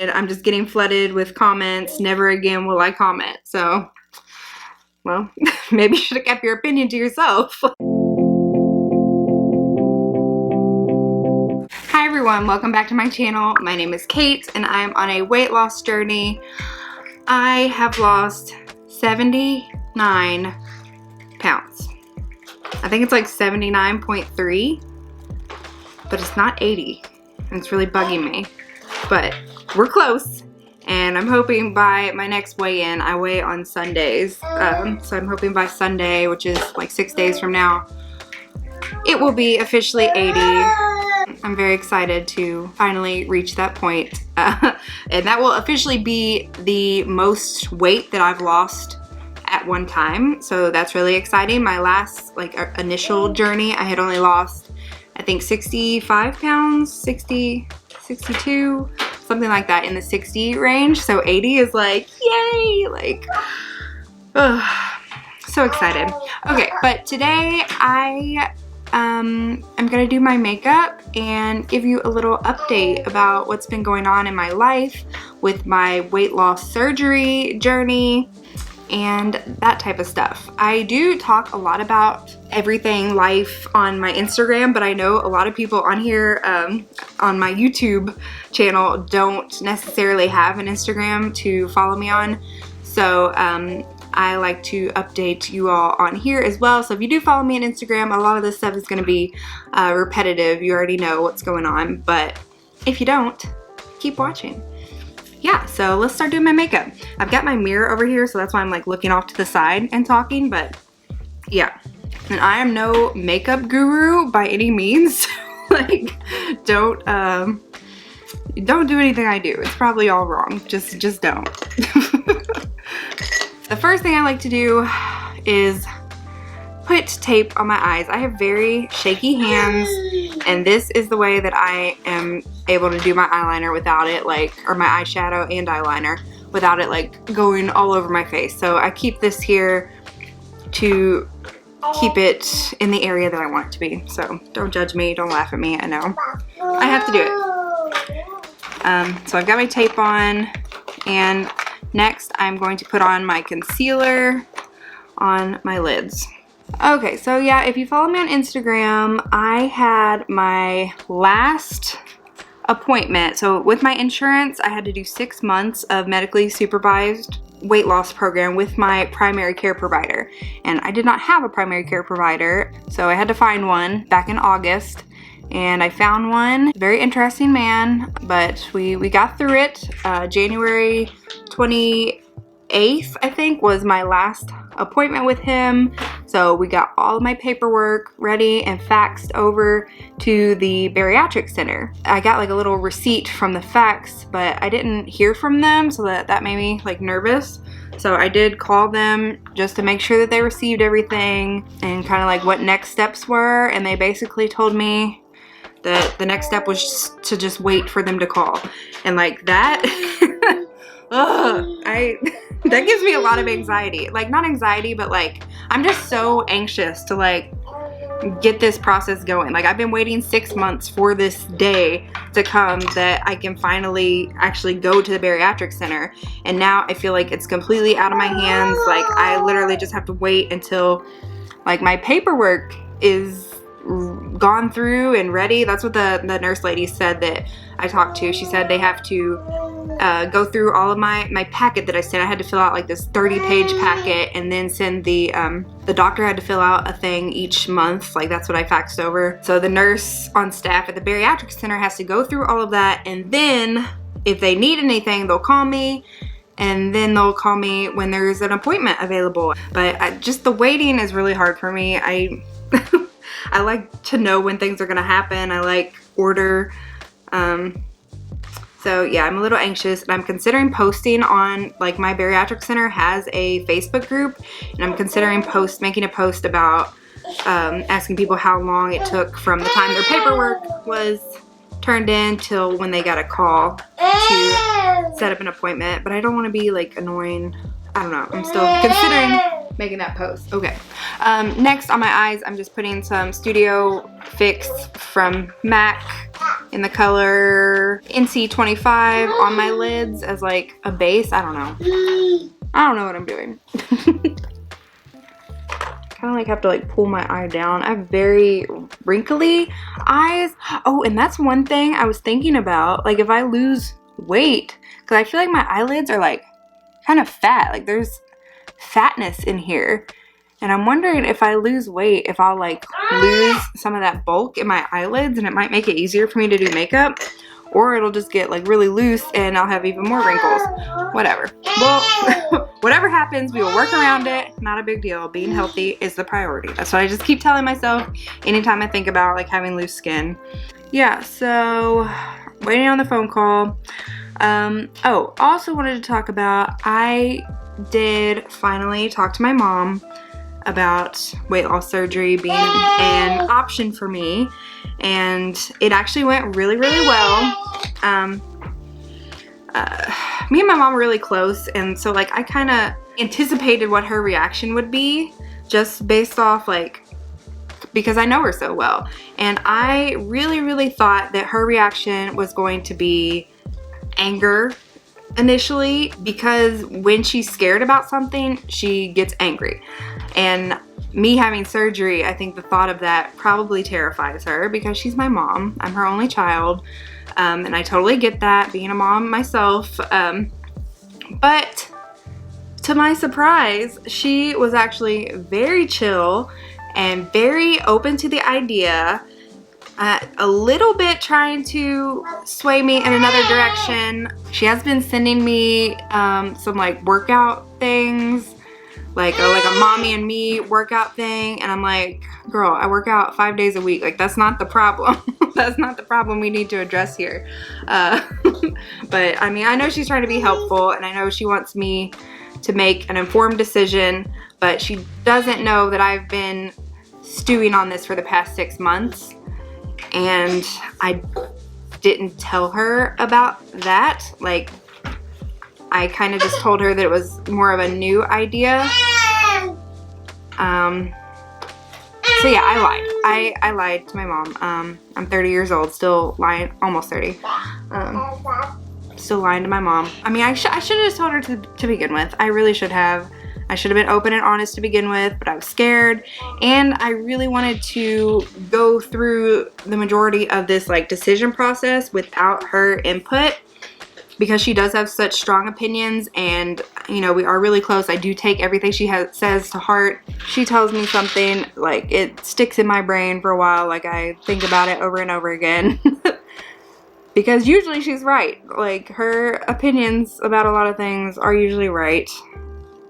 And I'm just getting flooded with comments. Never again will I comment. So, well, maybe you should have kept your opinion to yourself. Hi everyone, welcome back to my channel. My name is Kate and I am on a weight loss journey. I have lost 79 pounds. I think it's like 79.3, but it's not 80. And it's really bugging me. But we're close, and I'm hoping by my next weigh-in, I weigh on Sundays, so I'm hoping by Sunday, which is like 6 days from now, it will be officially 80. I'm very excited to finally reach that point, and that will officially be the most weight that I've lost at one time, so that's really exciting. My last initial journey, I had only lost, I think, 65 pounds, 60, 62, something like that, in the 60 range. So 80 is like, yay, like, so excited. Okay, but today I'm gonna do my makeup and give you a little update about what's been going on in my life with my weight loss surgery journey and that type of stuff. I do talk a lot about everything life on my Instagram, but I know a lot of people on here on my YouTube channel don't necessarily have an Instagram to follow me on. So I like to update you all on here as well. So if you do follow me on Instagram, a lot of this stuff is going to be repetitive. You already know what's going on, but if you don't, keep watching. Yeah, so let's start doing my makeup. I've got my mirror over here, so that's why I'm like looking off to the side and talking, but yeah. And I am no makeup guru by any means. Like, don't do anything I do. It's probably all wrong. Just don't. The first thing I like to do is put tape on my eyes. I have very shaky hands, and this is the way that I am able to do my eyeliner without it, or my eyeshadow and eyeliner, without it like going all over my face. So I keep this here to keep it in the area that I want it to be. So don't judge me, don't laugh at me, I know. I have to do it. So I've got my tape on, and next I'm going to put on my concealer on my lids. Okay, so yeah, if you follow me on Instagram, I had my last appointment. So with my insurance, I had to do 6 months of medically supervised weight loss program with my primary care provider. And I did not have a primary care provider, so I had to find one back in August. And I found one. Very interesting man, but we got through it. January 28th, I think, was my last appointment with him. So we got all of my paperwork ready and faxed over to the bariatric center. I got like a little receipt from the fax, but I didn't hear from them, so that made me like nervous. So I did call them just to make sure that they received everything and kind of like what next steps were, and they basically told me that the next step was to just wait for them to call. And like that that gives me a lot of anxiety. Like, not anxiety, but like, I'm just so anxious to like get this process going. Like, I've been waiting 6 months for this day to come that I can finally actually go to the bariatric center. And now I feel like it's completely out of my hands. Like, I literally just have to wait until like my paperwork is gone through and ready. That's what the nurse lady said that I talked to. She said they have to go through all of my packet that I sent. I had to fill out like this 30-page packet and then send the doctor had to fill out a thing each month. Like, that's what I faxed over. So the nurse on staff at the bariatric center has to go through all of that, and then if they need anything, they'll call me, and then they'll call me when there's an appointment available. But just the waiting is really hard for me. I like to know when things are gonna happen. I like order. So yeah, I'm a little anxious, and I'm considering posting on, like, my bariatric center has a Facebook group, and I'm considering making a post about asking people how long it took from the time their paperwork was turned in till when they got a call to set up an appointment. But I don't want to be like annoying. I don't know. I'm still considering making that post. Okay. Next on my eyes, I'm just putting some Studio Fix from MAC in the color NC25 on my lids as like a base. I don't know what I'm doing. Kind of like have to like pull my eye down. I have very wrinkly eyes. Oh, and that's one thing I was thinking about. Like if I lose weight, because I feel like my eyelids are like kind of fat. Like there's fatness in here. And I'm wondering if I lose weight, if I'll like lose some of that bulk in my eyelids and it might make it easier for me to do makeup. Or it'll just get like really loose and I'll have even more wrinkles. Whatever. Well, whatever happens, we will work around it. Not a big deal. Being healthy is the priority. That's what I just keep telling myself anytime I think about like having loose skin. Yeah, so waiting on the phone call. Oh, also wanted to talk about, I did finally talk to my mom about weight loss surgery being an option for me, and it actually went really well. Me and my mom are really close, and so like I kind of anticipated what her reaction would be just based off like, because I know her so well, and I really thought that her reaction was going to be anger initially, because when she's scared about something, she gets angry. And me having surgery, I think the thought of that probably terrifies her because she's my mom. I'm her only child. And I totally get that, being a mom myself. But to my surprise, she was actually very chill and very open to the idea. A little bit trying to sway me in another direction. She has been sending me some like workout things, like a mommy and me workout thing, and I'm like, girl, I work out 5 days a week. Like that's not the problem. That's not the problem we need to address here. But I mean, I know she's trying to be helpful, and I know she wants me to make an informed decision, but she doesn't know that I've been stewing on this for the past 6 months. And I didn't tell her about that. Like, I kind of just told her that it was more of a new idea. So yeah, I lied. I lied to my mom. I'm 30 years old, still lying, almost 30. Still lying to my mom. I mean, I should have just told her to begin with. I really should have. I should have been open and honest to begin with, but I was scared, and I really wanted to go through the majority of this like decision process without her input, because she does have such strong opinions, and you know, we are really close. I do take everything she says to heart. She tells me something, like it sticks in my brain for a while, like I think about it over and over again. Because usually she's right. Like her opinions about a lot of things are usually right,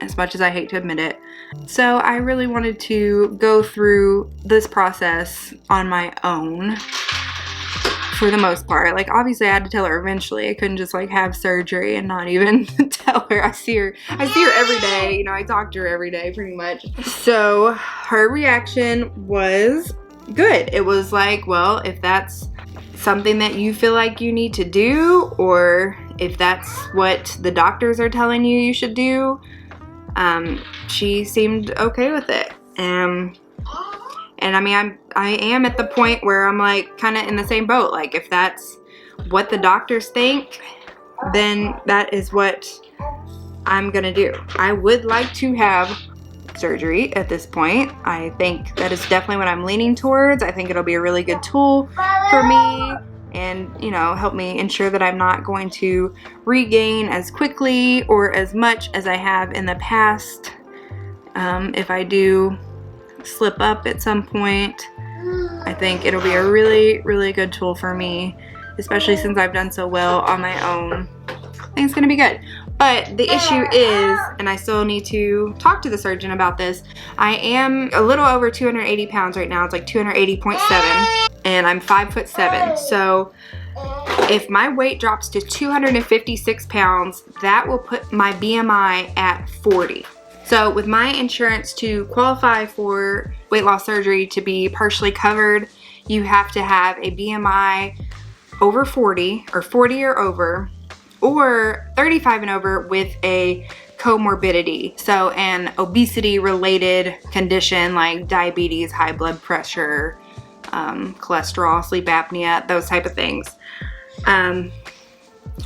as much as I hate to admit it. So I really wanted to go through this process on my own for the most part. Like obviously I had to tell her eventually. I couldn't just like have surgery and not even tell her. I see her every day, you know, I talk to her every day pretty much. So her reaction was good. It was like, well, if that's something that you feel like you need to do, or if that's what the doctors are telling you you should do, she seemed okay with it. And I mean, I am at the point where I'm like kind of in the same boat. Like if that's what the doctors think, then that is what I'm gonna do. I would like to have surgery at this point. I think that is definitely what I'm leaning towards. I think it'll be a really good tool for me, and you know, help me ensure that I'm not going to regain as quickly or as much as I have in the past. If I do slip up at some point, I think it'll be a really good tool for me, especially since I've done so well on my own. I think it's gonna be good. But the issue is, and I still need to talk to the surgeon about this, I am a little over 280 pounds right now. It's like 280.7, and I'm 5'7". So if my weight drops to 256 pounds, that will put my BMI at 40. So with my insurance, to qualify for weight loss surgery to be partially covered, you have to have a BMI over 40 or 40 or over, or 35 and over with a comorbidity. So an obesity related condition like diabetes, high blood pressure, cholesterol, sleep apnea, those type of things.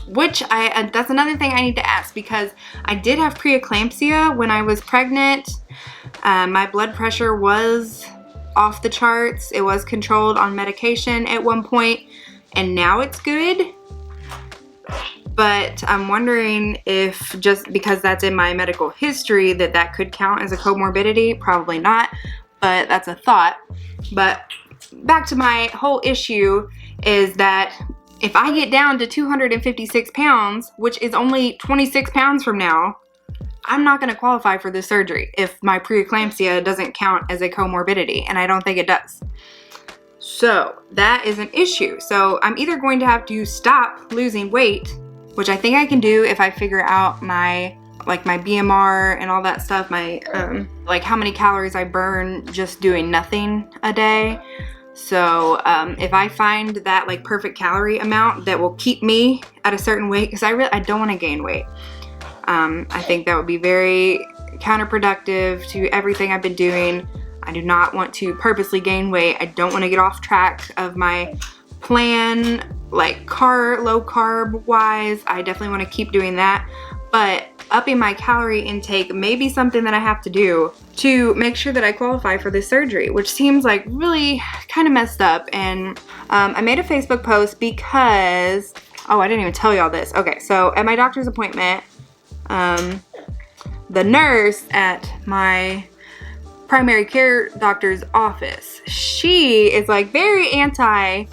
Which that's another thing I need to ask, because I did have preeclampsia when I was pregnant. My blood pressure was off the charts. It was controlled on medication at one point, and now it's good. But I'm wondering if just because that's in my medical history that could count as a comorbidity. Probably not, but that's a thought. But back to my whole issue is that if I get down to 256 pounds, which is only 26 pounds from now, I'm not going to qualify for this surgery if my preeclampsia doesn't count as a comorbidity, and I don't think it does. So that is an issue. So I'm either going to have to stop losing weight, which I think I can do if I figure out my BMR and all that stuff, my like how many calories I burn just doing nothing a day. So if I find that like perfect calorie amount that will keep me at a certain weight, because I don't want to gain weight. I think that would be very counterproductive to everything I've been doing. I do not want to purposely gain weight. I don't want to get off track of my plan, like low carb wise. I definitely want to keep doing that. But upping my calorie intake may be something that I have to do to make sure that I qualify for this surgery, which seems like really kind of messed up. And I made a Facebook post because, oh, I didn't even tell y'all this. Okay, so at my doctor's appointment, the nurse at my primary care doctor's office, she is like very anti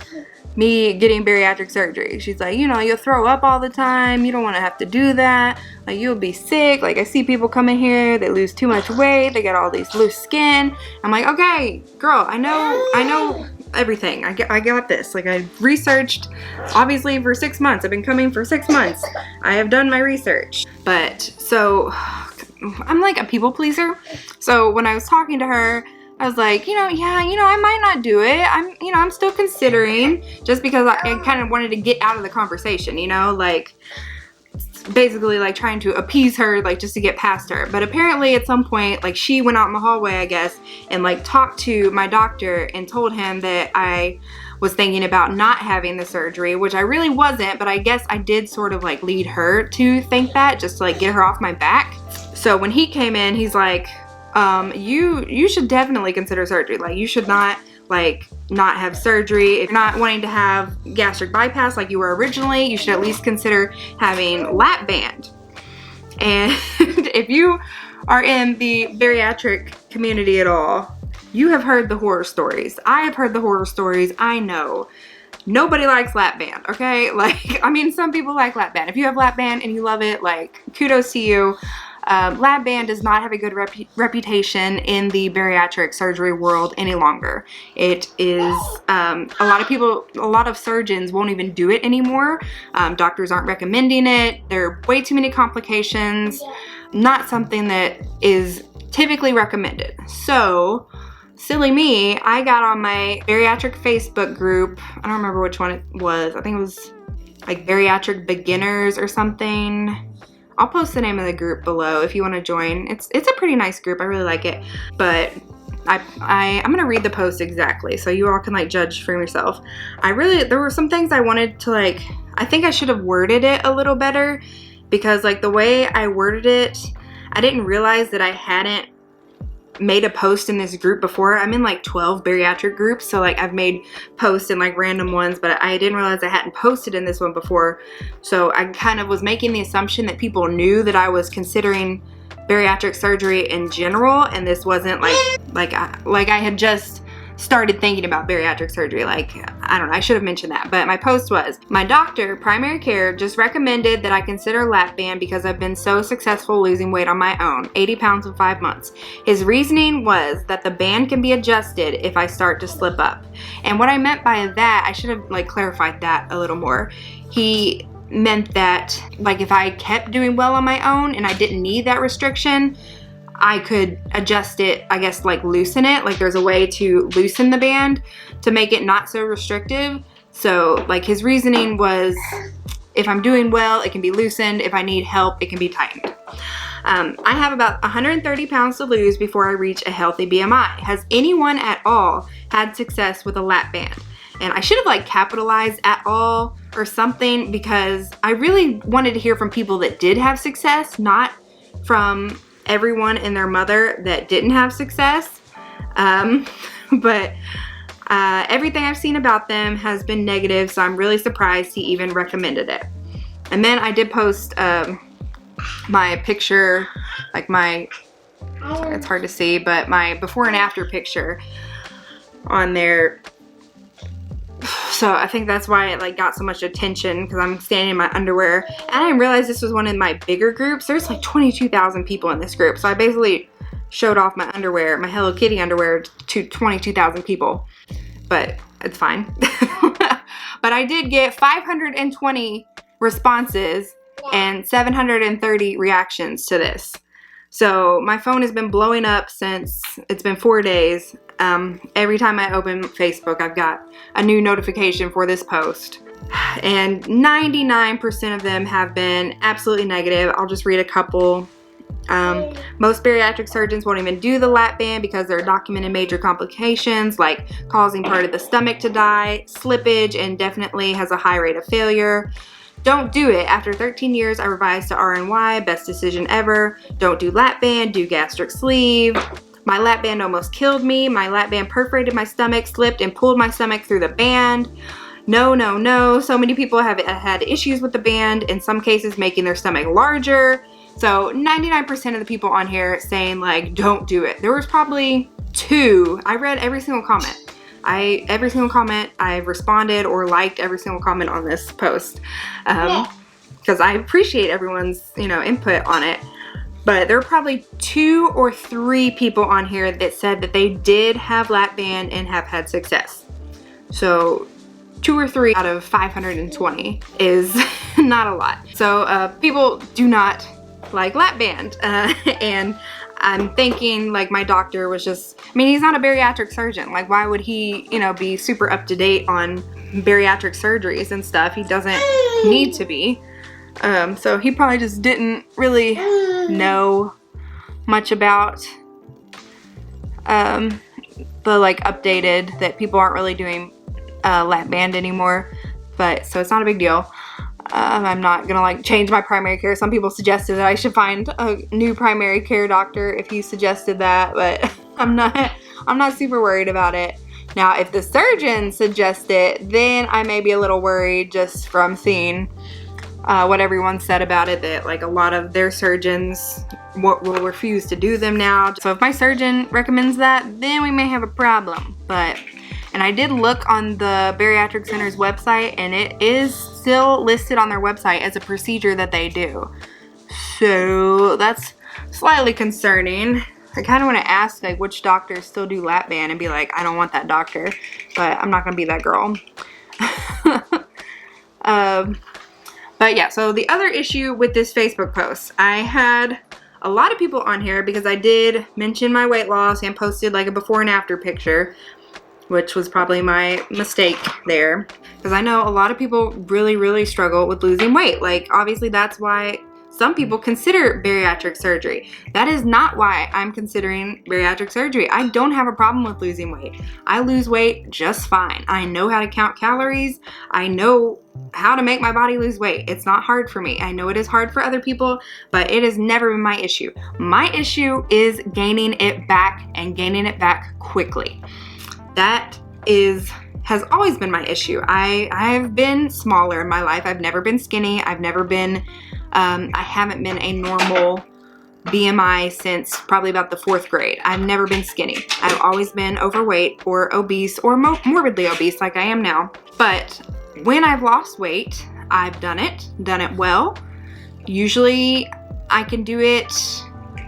me getting bariatric surgery. She's like, you know, you'll throw up all the time. You don't want to have to do that. Like, you'll be sick. Like, I see people come in here, they lose too much weight, they get all these loose skin. I'm like, okay, girl, I know everything. I got this. Like, I researched, obviously, for 6 months. I've been coming for 6 months. I have done my research. But, so, I'm like a people pleaser. So, when I was talking to her, I was like, I might not do it. I'm still considering, just because I kind of wanted to get out of the conversation, like basically like trying to appease her, like just to get past her. But apparently at some point, like she went out in the hallway, I guess, and like talked to my doctor and told him that I was thinking about not having the surgery, which I really wasn't, but I guess I did sort of like lead her to think that, just to like get her off my back. So when he came in, he's like, you should definitely consider surgery. Like, you should not have surgery. If you're not wanting to have gastric bypass like you were originally, you should at least consider having lap band. And if you are in the bariatric community at all, you have heard the horror stories. I have heard the horror stories. I know. Nobody likes lap band, okay? Like, I mean, some people like lap band. If you have lap band and you love it, like, kudos to you. Lap band does not have a good reputation in the bariatric surgery world any longer. It is, a lot of surgeons won't even do it anymore. Doctors aren't recommending it. There are way too many complications. Not something that is typically recommended. So, silly me, I got on my bariatric Facebook group. I don't remember which one it was. I think it was like Bariatric Beginners or something. I'll post the name of the group below if you want to join. It's a pretty nice group. I really like it. But I'm going to read the post exactly so you all can like judge for yourself. There were some things I wanted to like, I think I should have worded it a little better, because like the way I worded it, I didn't realize that I hadn't made a post in this group before. I'm in like 12 bariatric groups, so like I've made posts in like random ones, but I didn't realize I hadn't posted in this one before. So I kind of was making the assumption that people knew that I was considering bariatric surgery in general, and this wasn't like I had just started thinking about bariatric surgery. Like, I don't know, I should have mentioned that. But my post was, my doctor, primary care, just recommended that I consider lap band because I've been so successful losing weight on my own, 80 pounds in 5 months. His reasoning was that the band can be adjusted if I start to slip up. And what I meant by that, I should have like clarified that a little more. He meant that like if I kept doing well on my own and I didn't need that restriction, I could adjust it, I guess, like loosen it. Like there's a way to loosen the band to make it not so restrictive. So like his reasoning was, if I'm doing well, it can be loosened. If I need help, it can be tightened. I have about 130 pounds to lose before I reach a healthy BMI. Has anyone at all had success with a lap band? And I should have like capitalized at all or something, because I really wanted to hear from people that did have success, not from everyone and their mother that didn't have success. But everything I've seen about them has been negative, so I'm really surprised he even recommended it. And then I did post my picture, like my, sorry, it's hard to see, but my before and after picture on there. So I think that's why it like got so much attention, because I'm standing in my underwear. And I didn't realize this was one of my bigger groups. There's like 22,000 people in this group. So I basically showed off my underwear, my Hello Kitty underwear, to 22,000 people. But it's fine. But I did get 520 responses and 730 reactions to this. So my phone has been blowing up since it's been 4 days. Every time I open Facebook, I've got a new notification for this post. And 99% of them have been absolutely negative. I'll just read a couple. Most bariatric surgeons won't even do the lap band because there are documented major complications like causing part of the stomach to die, slippage, and definitely has a high rate of failure. Don't do it. After 13 years, I revised to RNY. Best decision ever. Don't do lap band. Do gastric sleeve. My lap band almost killed me. My lap band perforated my stomach, slipped, and pulled my stomach through the band. No, no, no. So many people have had issues with the band, in some cases making their stomach larger. So 99% of the people on here saying like, don't do it. There was probably 2. I read every single comment. Every single comment, I've responded or liked every single comment on this post, because I appreciate everyone's, input on it. But there were probably 2 or 3 people on here that said that they did have lap band and have had success. So 2 or 3 out of 520 is not a lot. So people do not like lap band, and I'm thinking like my doctor was just, he's not a bariatric surgeon. Like, why would he, be super up to date on bariatric surgeries and stuff? He doesn't need to be. So he probably just didn't really know much about the like updated that people aren't really doing lap band anymore. But so it's not a big deal. I'm not gonna like change my primary care. Some people suggested that I should find a new primary care doctor if he suggested that, but I'm not super worried about it. Now, if the surgeon suggests it, then I may be a little worried, just from seeing what everyone said about it, that like a lot of their surgeons will refuse to do them now. So if my surgeon recommends that, then we may have a problem. And I did look on the Bariatric Center's website, and it is still listed on their website as a procedure that they do. So that's slightly concerning. I kind of want to ask like which doctors still do lap band and be like, I don't want that doctor, but I'm not going to be that girl. But yeah, so the other issue with this Facebook post, I had a lot of people on here because I did mention my weight loss and posted like a before and after picture, which was probably my mistake there, because I know a lot of people really struggle with losing weight. Like, obviously that's why some people consider bariatric surgery. That is not why I'm considering bariatric surgery. I don't have a problem with losing weight. I lose weight just fine. I know how to count calories. I know how to make my body lose weight. It's not hard for me. I know it is hard for other people, but it has never been my issue. My issue is gaining it back, and gaining it back quickly. That has always been my issue. I've been smaller in my life. I've never been skinny. I've never been, I haven't been a normal BMI since probably about the 4th grade. I've never been skinny. I've always been overweight or obese or morbidly obese like I am now. But when I've lost weight, I've done it well. Usually I can do it,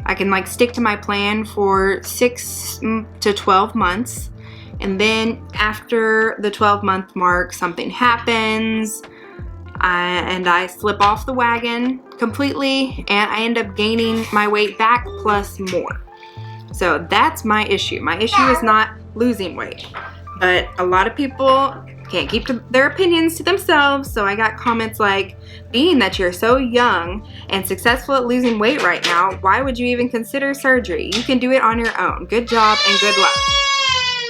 I can like stick to my plan for 6 to 12 months. And then after the 12-month mark, something happens, and I slip off the wagon completely, and I end up gaining my weight back plus more. So that's my issue. My issue is not losing weight, but a lot of people can't keep their opinions to themselves. So I got comments like, being that you're so young and successful at losing weight right now, why would you even consider surgery? You can do it on your own. Good job and good luck.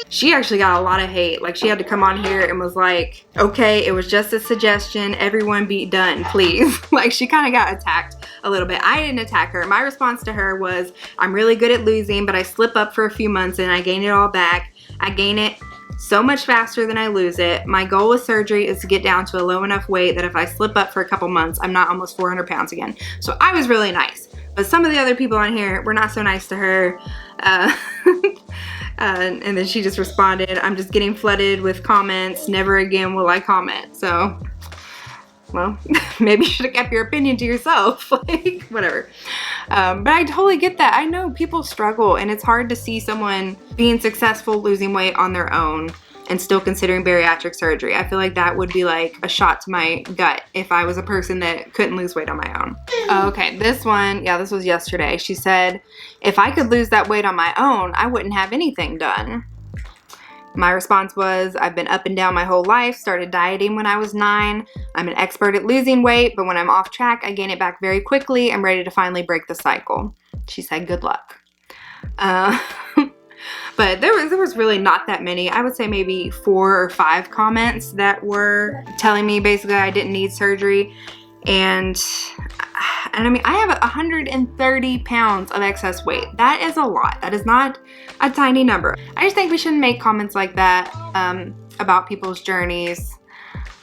She actually got a lot of hate. Like, she had to come on here and was like, okay, it was just a suggestion. Everyone be done, please. Like, she kind of got attacked a little bit. I didn't attack her. My response to her was, I'm really good at losing, but I slip up for a few months and I gain it all back. I gain it so much faster than I lose it. My goal with surgery is to get down to a low enough weight that if I slip up for a couple months, I'm not almost 400 pounds again. So I was really nice. But some of the other people on here were not so nice to her. And then she just responded, I'm just getting flooded with comments. Never again will I comment. So, well, maybe you should have kept your opinion to yourself. Like, whatever. But I totally get that. I know people struggle, and it's hard to see someone being successful losing weight on their own and still considering bariatric surgery. I feel like that would be like a shot to my gut if I was a person that couldn't lose weight on my own. Okay, this one, yeah, this was yesterday. She said, if I could lose that weight on my own, I wouldn't have anything done. My response was, I've been up and down my whole life, started dieting when I was 9. I'm an expert at losing weight, but when I'm off track, I gain it back very quickly. I'm ready to finally break the cycle. She said, good luck. But there was really not that many. I would say maybe 4 or 5 comments that were telling me basically I didn't need surgery. And I mean, I have 130 pounds of excess weight. That is a lot. That is not a tiny number. I just think we shouldn't make comments like that about people's journeys.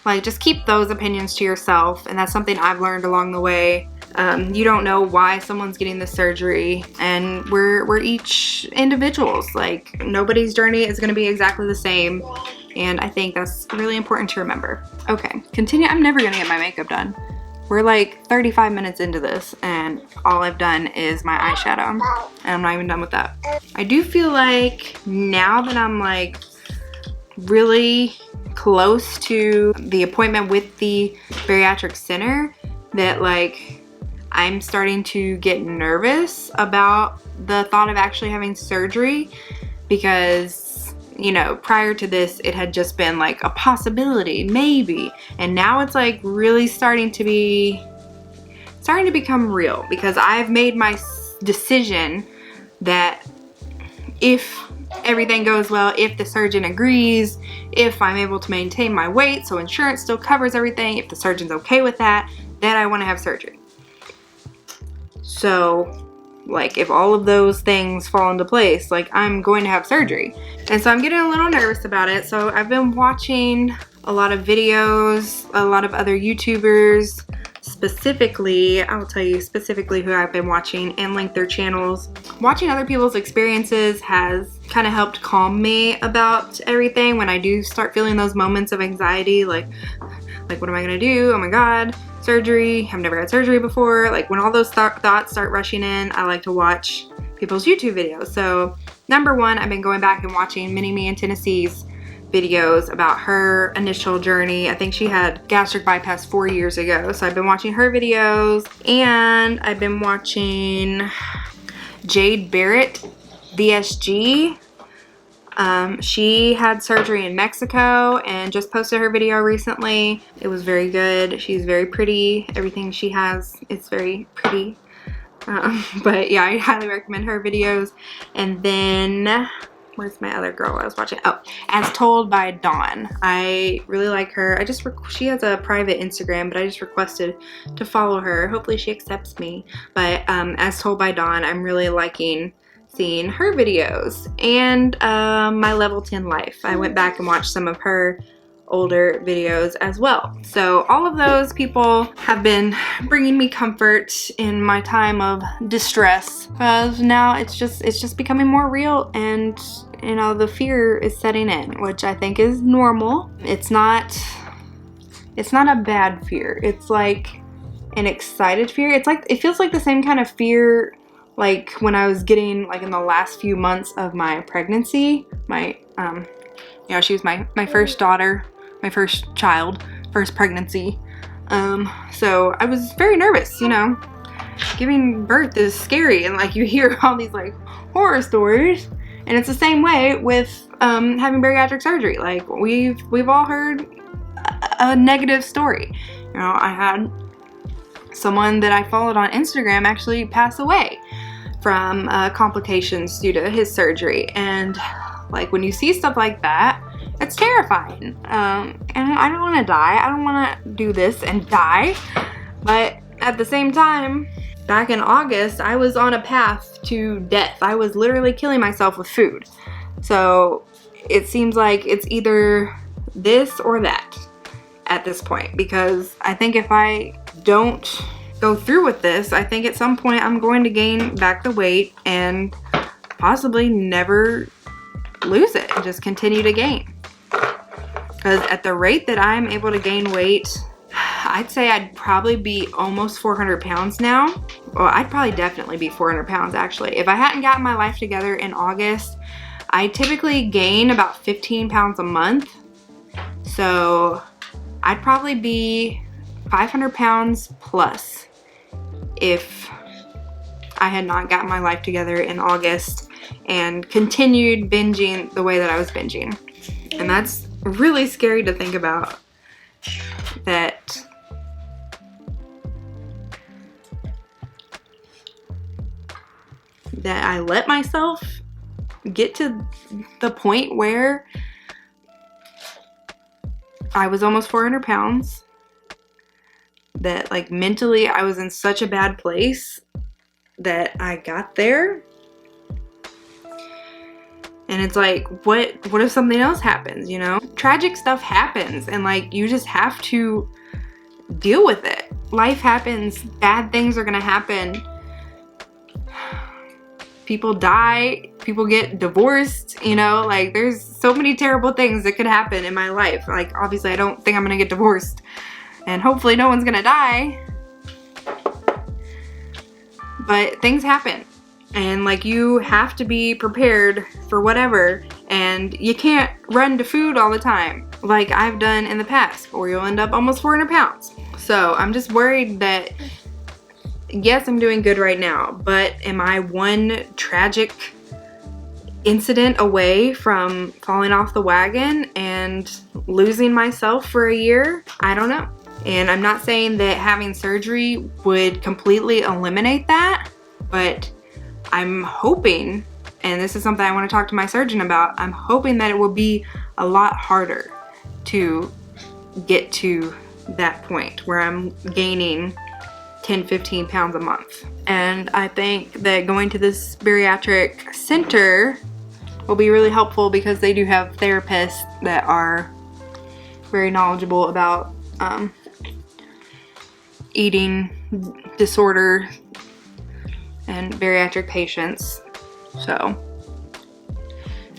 Like, just keep those opinions to yourself. And that's something I've learned along the way. You don't know why someone's getting the surgery, and we're each individuals. Like, nobody's journey is going to be exactly the same, and I think that's really important to remember. Okay, continue. I'm never going to get my makeup done. We're like 35 minutes into this, and all I've done is my eyeshadow, and I'm not even done with that. I do feel like now that I'm like really close to the appointment with the bariatric center, that like I'm starting to get nervous about the thought of actually having surgery, because, you know, prior to this it had just been like a possibility, maybe, and now it's like really starting to become real, because I've made my decision that if everything goes well, if the surgeon agrees, if I'm able to maintain my weight so insurance still covers everything, if the surgeon's okay with that, then I want to have surgery. So, like, if all of those things fall into place, like, I'm going to have surgery. And so I'm getting a little nervous about it. So I've been watching a lot of videos, a lot of other YouTubers. Specifically, I will tell you specifically who I've been watching and link their channels. Watching other people's experiences has kind of helped calm me about everything when I do start feeling those moments of anxiety, like what am I gonna do? Oh my God, surgery, I've never had surgery before. Like, when all those thoughts start rushing in, I like to watch people's YouTube videos. So number one, I've been going back and watching Minnie Me in Tennessee's videos about her initial journey. I think she had gastric bypass 4 years ago. So I've been watching her videos, and I've been watching Jade Barrett, VSG. She had surgery in Mexico and just posted her video recently. It was very good. She's very pretty. Everything she has is very pretty. But yeah, I highly recommend her videos. And then, where's my other girl I was watching? Oh, As Told by Dawn. I really like her. She has a private Instagram, but I just requested to follow her. Hopefully she accepts me. But As Told by Dawn, I'm really liking seeing her videos. And My Level 10 Life. I went back and watched some of her older videos as well. So all of those people have been bringing me comfort in my time of distress, because now it's just becoming more real, and you know, the fear is setting in, which I think is normal. It's not a bad fear. It's like an excited fear. It feels like the same kind of fear like when I was getting, like, in the last few months of my pregnancy. You know, she was my first daughter, my first child, first pregnancy. So I was very nervous, you know. Giving birth is scary, and like you hear all these like horror stories, And it's the same way with having bariatric surgery. Like we've all heard a negative story. You know, I had someone that I followed on Instagram actually pass away from complications due to his surgery. And like when you see stuff like that, it's terrifying. And I don't want to die. I don't want to do this and die. But at the same time, back in August, I was on a path to death. I was literally killing myself with food. So it seems like it's either this or that at this point, because I think if I don't go through with this, I think at some point I'm going to gain back the weight and possibly never lose it and just continue to gain. Because at the rate that I'm able to gain weight, I'd say I'd probably be almost 400 pounds now. Well, I'd probably definitely be 400 pounds actually. If I hadn't gotten my life together in August, I typically gain about 15 pounds a month. So I'd probably be 500 pounds plus if I had not gotten my life together in August and continued binging the way that I was binging. And that's really scary to think about, that I let myself get to the point where I was almost 400 pounds, that like mentally I was in such a bad place that I got there. And it's like, what if something else happens, you know? Tragic stuff happens, and like you just have to deal with it. Life happens, bad things are gonna happen. People die, people get divorced, you know, like there's so many terrible things that could happen in my life. Like obviously I don't think I'm gonna get divorced, and hopefully no one's gonna die, but things happen. And like you have to be prepared for whatever, and you can't run to food all the time like I've done in the past, or you'll end up almost 400 pounds. So I'm just worried that, yes, I'm doing good right now, but am I one tragic incident away from falling off the wagon and losing myself for a year? I don't know. And I'm not saying that having surgery would completely eliminate that, but I'm hoping, and this is something I want to talk to my surgeon about, I'm hoping that it will be a lot harder to get to that point where I'm gaining 10-15 pounds a month. And I think that going to this bariatric center will be really helpful, because they do have therapists that are very knowledgeable about eating disorder and bariatric patients. So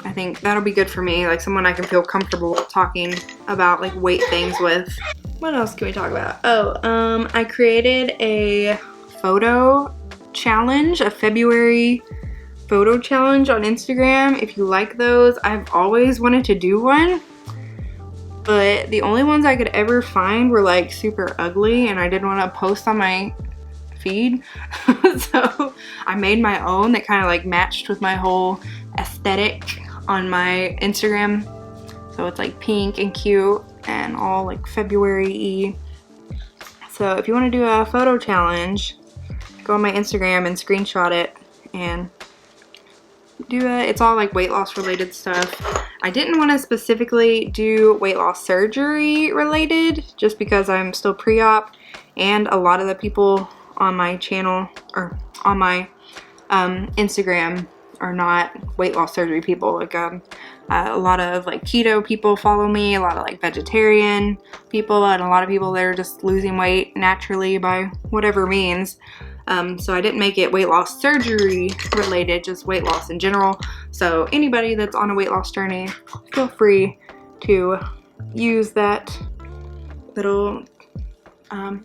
I think that'll be good for me, like someone I can feel comfortable talking about like weight things with. What else can we talk about? Oh, I created a photo challenge, a February photo challenge on Instagram. If you like those, I've always wanted to do one, but the only ones I could ever find were like super ugly, and I didn't want to post on my feed. So I made my own that kind of like matched with my whole aesthetic on my Instagram. So it's like pink and cute and all like February-y. So if you want to do a photo challenge, go on my Instagram and screenshot it and do it. It's all like weight loss related stuff. I didn't want to specifically do weight loss surgery related, just because I'm still pre-op, and a lot of the people on my channel or on my Instagram are not weight loss surgery people. Like a lot of like keto people follow me, a lot of like vegetarian people, and a lot of people that are just losing weight naturally by whatever means. So I didn't make it weight loss surgery related, just weight loss in general. So anybody that's on a weight loss journey, feel free to use that little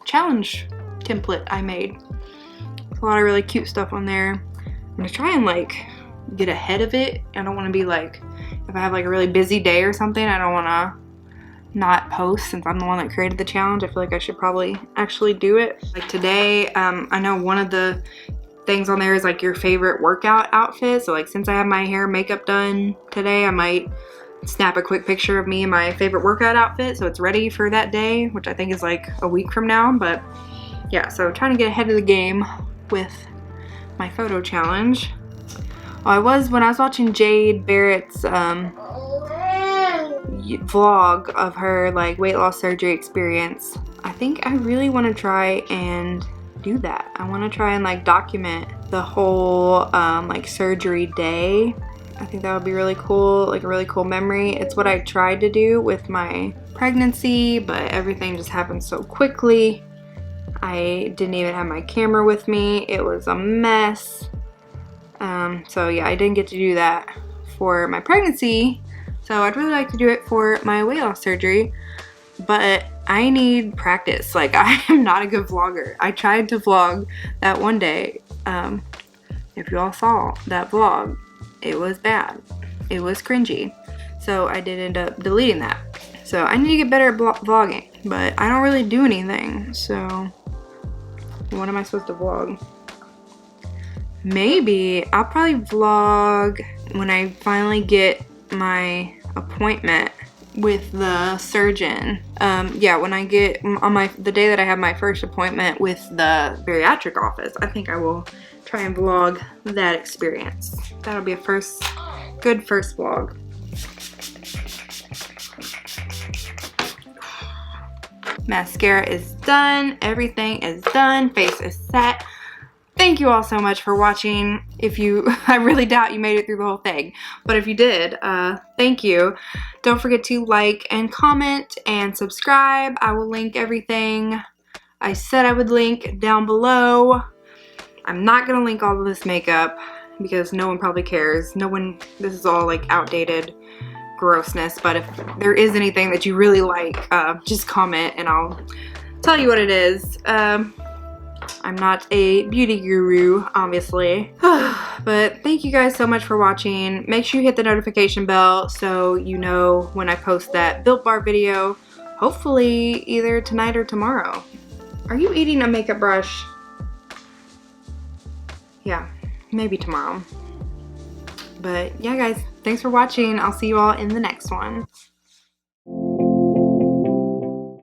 challenge template I made. There's a lot of really cute stuff on there. I'm gonna try and like get ahead of it. I don't want to be like, if I have like a really busy day or something, I don't want to not post, since I'm the one that created the challenge. I feel like I should probably actually do it. Like today, I know one of the things on there is like your favorite workout outfit. So like since I have my hair and makeup done today, I might snap a quick picture of me in my favorite workout outfit so it's ready for that day, which I think is like a week from now. But yeah, so trying to get ahead of the game with my photo challenge. When I was watching Jade Barrett's vlog of her like weight loss surgery experience, I think I really want to try and do that. I want to try and like document the whole like surgery day. I think that would be really cool, like a really cool memory. It's what I tried to do with my pregnancy, but everything just happened so quickly. I didn't even have my camera with me. It was a mess. So yeah, I didn't get to do that for my pregnancy. So I'd really like to do it for my weight loss surgery, but I need practice. Like, I am not a good vlogger. I tried to vlog that one day. If you all saw that vlog, it was bad. It was cringy. So I did end up deleting that. So I need to get better at vlogging, but I don't really do anything. So what am I supposed to vlog? Maybe I'll probably vlog when I finally get my appointment with the surgeon. Yeah, when I get on the day that I have my first appointment with the bariatric office, I think I will try and vlog that experience. That'll be a good first vlog. Mascara is done, everything is done, face is set. Thank you all so much for watching. I really doubt you made it through the whole thing, but if you did, thank you. Don't forget to like and comment and subscribe. I will link everything I said I would link down below. I'm not gonna link all of this makeup because no one probably cares. This is all like outdated grossness, but if there is anything that you really like, just comment and I'll tell you what it is. I'm not a beauty guru, obviously. But thank you guys so much for watching. Make sure you hit the notification bell so you know when I post that Built Bar video. Hopefully either tonight or tomorrow. Are you eating a makeup brush? Yeah, maybe tomorrow. But yeah guys, thanks for watching. I'll see you all in the next one.